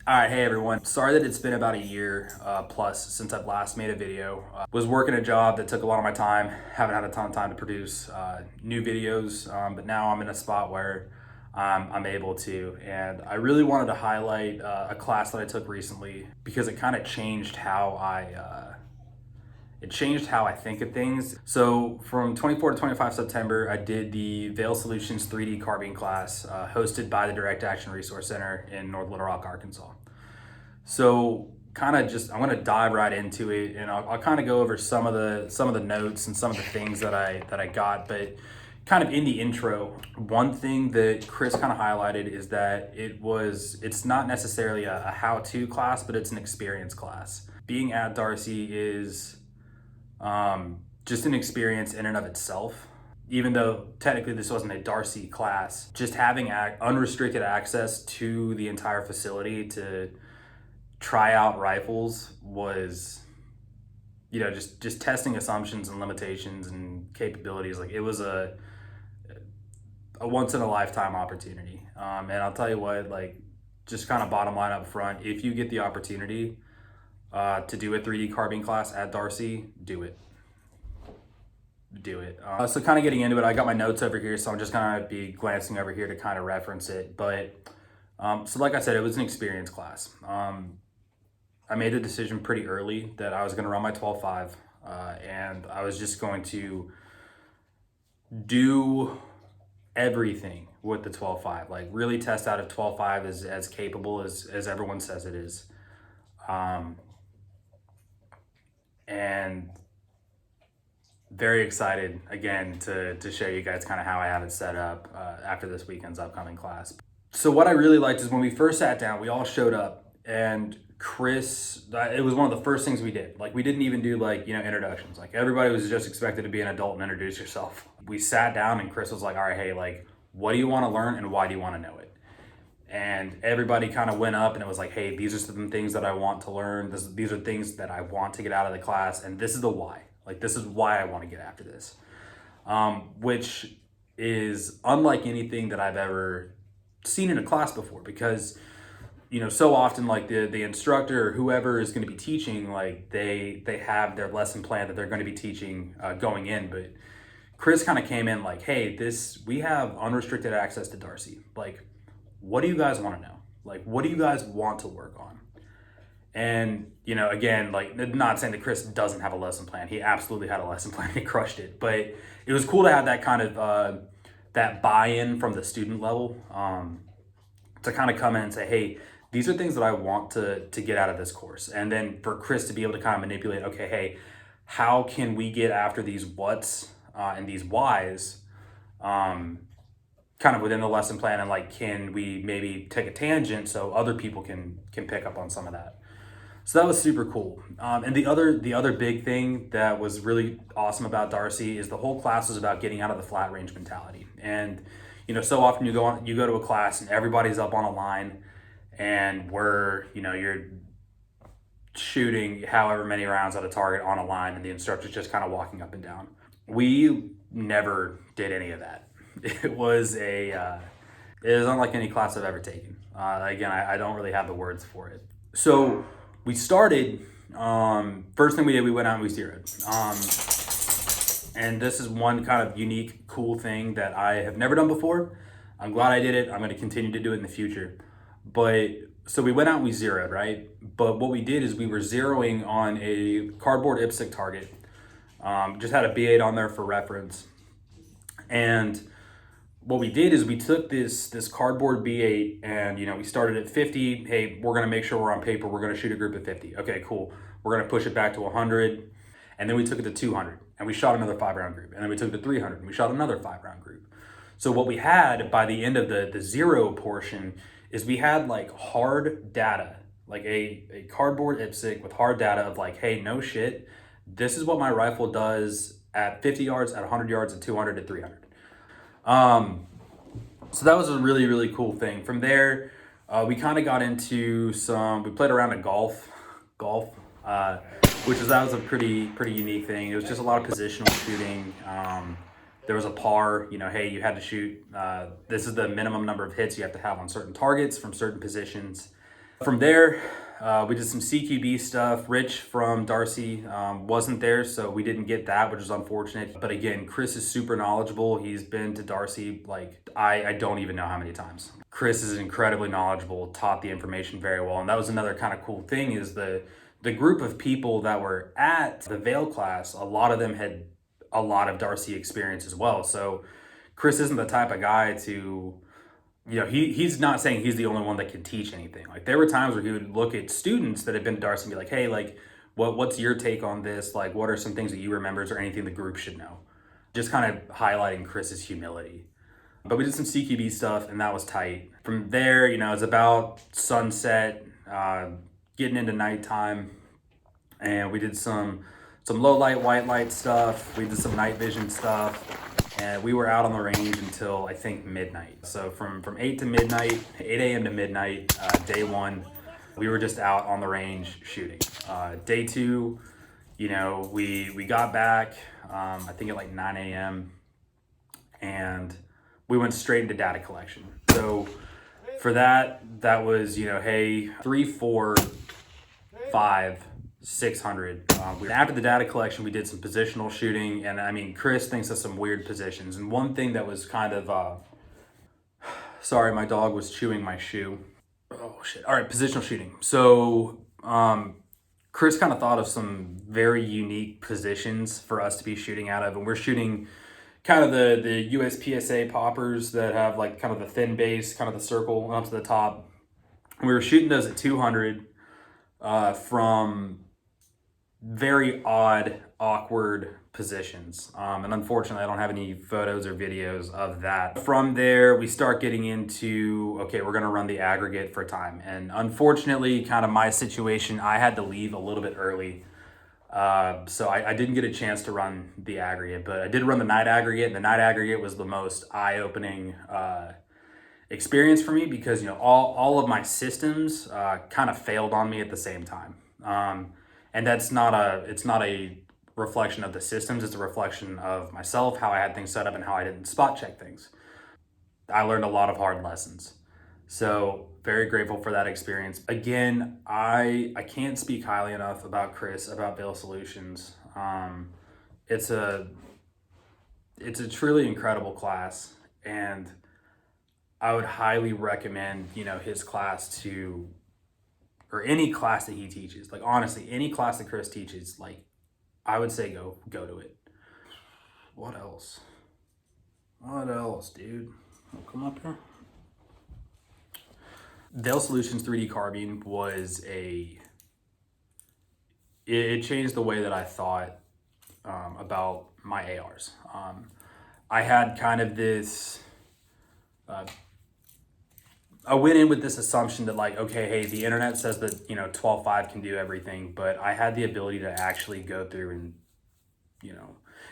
All right, hey everyone. Sorry that it's been about a year plus since I've last made a video. Was working a job that took a lot of my time. Haven't had a ton of time to produce new videos, but now I'm in a spot where I'm able to. And I really wanted to highlight a class that I took recently because it kind of changed how I think of things. So from 24 to 25 September, I did the Veil Solutions 3D Carbine class hosted by the Direct Action Resource Center in North Little Rock, Arkansas. So I'm gonna dive right into it, and I'll kind of go over some of the notes and some of the things that I got. But kind of in the intro, one thing that Chris kind of highlighted is that it's not necessarily a how-to class, but it's an experience class. Being at Darcy is just an experience in and of itself. Even though technically this wasn't a Darcy class, just having unrestricted access to the entire facility to try out rifles was, just testing assumptions and limitations and capabilities. Like, it was a once in a lifetime opportunity. And I'll tell you what, like, just kind of bottom line up front, if you get the opportunity to do a 3D carbine class at Darcy, do it. So kind of getting into it, I got my notes over here, so I'm just gonna be glancing over here to kind of reference it. But so like I said, it was an experience class. I made the decision pretty early that I was going to run my 12.5, and I was just going to do everything with the 12.5, like really test out if 12.5 is as capable as everyone says it is. And very excited again to show you guys kind of how I have it set up after this weekend's upcoming class. So what I really liked is when we first sat down, we all showed up, and Chris, it was one of the first things we did. Like, we didn't even do introductions. Like, everybody was just expected to be an adult and introduce yourself. We sat down and Chris was like, all right, hey, like, what do you want to learn and why do you want to know it? And everybody kind of went up and it was like, hey, these are some things that I want to learn. These are things that I want to get out of the class. And this is the why. Like, this is why I want to get after this. Which is unlike anything that I've ever seen in a class before, because so often, like, the instructor or whoever is going to be teaching, like, they have their lesson plan that they're going to be teaching going in. But Chris kind of came in like, hey, we have unrestricted access to Darcy. Like, what do you guys want to know? Like, what do you guys want to work on? And, again, like, not saying that Chris doesn't have a lesson plan. He absolutely had a lesson plan. He crushed it. But it was cool to have that kind of, that buy-in from the student level to kind of come in and say, hey, these are things that I want to get out of this course. And then for Chris to be able to kind of manipulate, okay, hey, how can we get after these whats and these whys kind of within the lesson plan, and like, can we maybe take a tangent so other people can pick up on some of that? So that was super cool. And the other big thing that was really awesome about Darcy is the whole class was about getting out of the flat range mentality. And so often you go to a class and everybody's up on a line, and you're shooting however many rounds at a target on a line, and the instructor's just kind of walking up and down. We never did any of that. It was unlike any class I've ever taken. Again, I don't really have the words for it. So we started, first thing we did, we went out and we zeroed. And this is one kind of unique, cool thing that I have never done before. I'm glad I did it. I'm going to continue to do it in the future. But so we went out and we zeroed, right? But what we did is we were zeroing on a cardboard IPSC target. Just had a B8 on there for reference. And what we did is we took this cardboard B8 and, we started at 50. Hey, we're going to make sure we're on paper. We're going to shoot a group of 50. Okay, cool. We're going to push it back to 100. And then we took it to 200 and we shot another 5-round group. And then we took it to 300 and we shot another 5-round group. So what we had by the end of the zero portion is we had like hard data, like a cardboard IPSC with hard data of like, hey, no shit, this is what my rifle does at 50 yards, at 100 yards, at 200, at 300. So that was a really, really cool thing. From there, we kind of got into we played around at golf, that was a pretty unique thing. It was just a lot of positional shooting. There was a par, hey, you had to shoot, this is the minimum number of hits you have to have on certain targets from certain positions. From there, we did some CQB stuff. Rich from Darcy wasn't there, so we didn't get that, which is unfortunate. But again, Chris is super knowledgeable. He's been to Darcy like I don't even know how many times. Chris is incredibly knowledgeable, taught the information very well, and that was another kind of cool thing is the group of people that were at the Vail class. A lot of them had a lot of Darcy experience as well. So Chris isn't the type of guy to, he's not saying he's the only one that can teach anything. Like there were times where he would look at students that had been to Darcy and be like, hey, like, what's your take on this? Like, what are some things that you remember or anything the group should know? Just kind of highlighting Chris's humility. But we did some CQB stuff and that was tight. From there, it's about sunset, getting into nighttime, and we did some low light, white light stuff. We did some night vision stuff. And we were out on the range until I think midnight. So from 8 to midnight, 8 a.m. to midnight, day one, we were just out on the range shooting. Day two, we got back, I think at like 9 a.m. and we went straight into data collection. So for that was, hey, 3, 4, 5, 600. After the data collection, we did some positional shooting, and I mean, Chris thinks of some weird positions. And one thing that was kind of, sorry, my dog was chewing my shoe. Oh shit. All right, positional shooting. So, Chris kind of thought of some very unique positions for us to be shooting out of, and we're shooting kind of the USPSA poppers that have like kind of the thin base, kind of the circle up to the top. We were shooting those at 200 from very odd, awkward positions. And unfortunately, I don't have any photos or videos of that. From there, we start getting into, okay, we're gonna run the aggregate for time. And unfortunately, kind of my situation, I had to leave a little bit early. So I didn't get a chance to run the aggregate, but I did run the night aggregate, and the night aggregate was the most eye-opening experience for me because, all of my systems kind of failed on me at the same time. And it's not a reflection of the systems, it's a reflection of myself, how I had things set up and how I didn't spot check things. I learned a lot of hard lessons. So very grateful for that experience. Again, I can't speak highly enough about Chris, about Vail Solutions. It's a truly incredible class, and I would highly recommend, his class or any class that he teaches. Like honestly, any class that Chris teaches, like I would say go to it. What else? What else, dude? Oh, come up here. Vail Solutions 3D Carbine was it changed the way that I thought about my ARs. I had kind of this, I went in with this assumption that like, okay, hey, the internet says that, 12.5 can do everything, but I had the ability to actually go through and,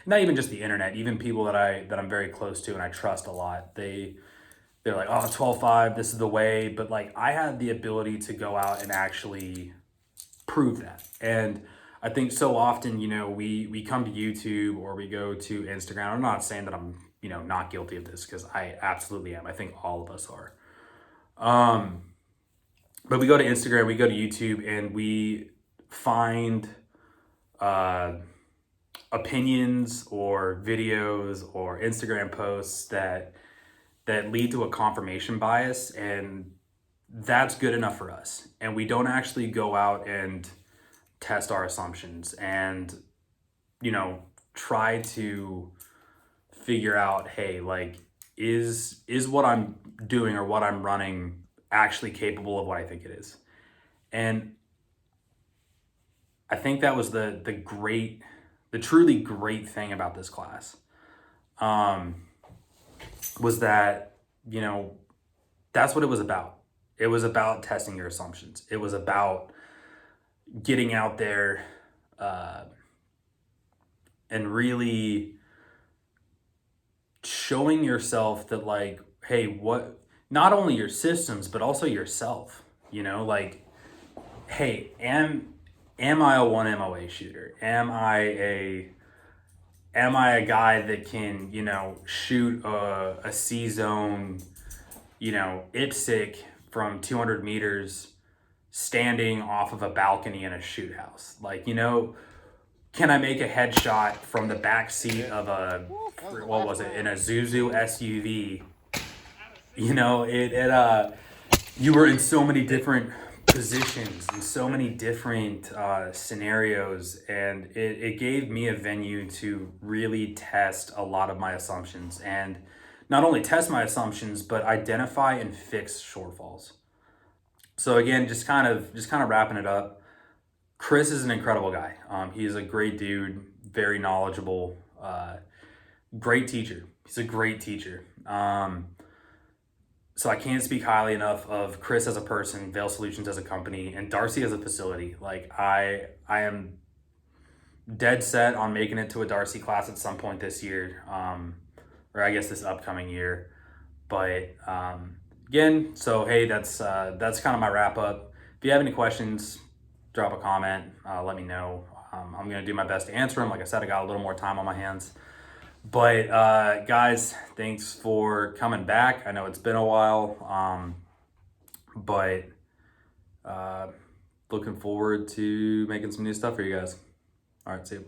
not even just the internet, even people that I'm very close to and I trust a lot. They're like, oh, 12.5, this is the way. But like, I had the ability to go out and actually prove that. And I think so often, we come to YouTube or we go to Instagram. I'm not saying that I'm, not guilty of this, because I absolutely am. I think all of us are. But we go to Instagram, we go to YouTube, and we find opinions or videos or Instagram posts that lead to a confirmation bias, and that's good enough for us. And we don't actually go out and test our assumptions and, try to figure out, hey, like, is what I'm doing or what I'm running actually capable of what I think it is? And I think that was the truly great thing about this class, was that, that's what it was about. It was about testing your assumptions. It was about getting out there and really showing yourself that, like, hey, what, not only your systems, but also yourself, like, hey, am I a 1 MOA shooter? Am I a guy that can, shoot a C zone, IPSC from 200 meters standing off of a balcony in a shoot house. Like, you know, can I make a headshot from the back seat of a, what was it, in a Zuzu SUV? You know, you were in so many different positions and so many different scenarios, and it gave me a venue to really test a lot of my assumptions, and not only test my assumptions, but identify and fix shortfalls. So again, just kind of wrapping it up. Chris is an incredible guy. He's a great dude, very knowledgeable, great teacher. He's a great teacher. So I can't speak highly enough of Chris as a person, Veil Solutions as a company, and Darcy as a facility. Like I am dead set on making it to a Darcy class at some point this year, or I guess this upcoming year. But again, so hey, that's kind of my wrap up. If you have any questions, drop a comment. Let me know. I'm gonna do my best to answer them. Like I said, I got a little more time on my hands. But guys, thanks for coming back. I know it's been a while, but looking forward to making some new stuff for you guys. All right, see you.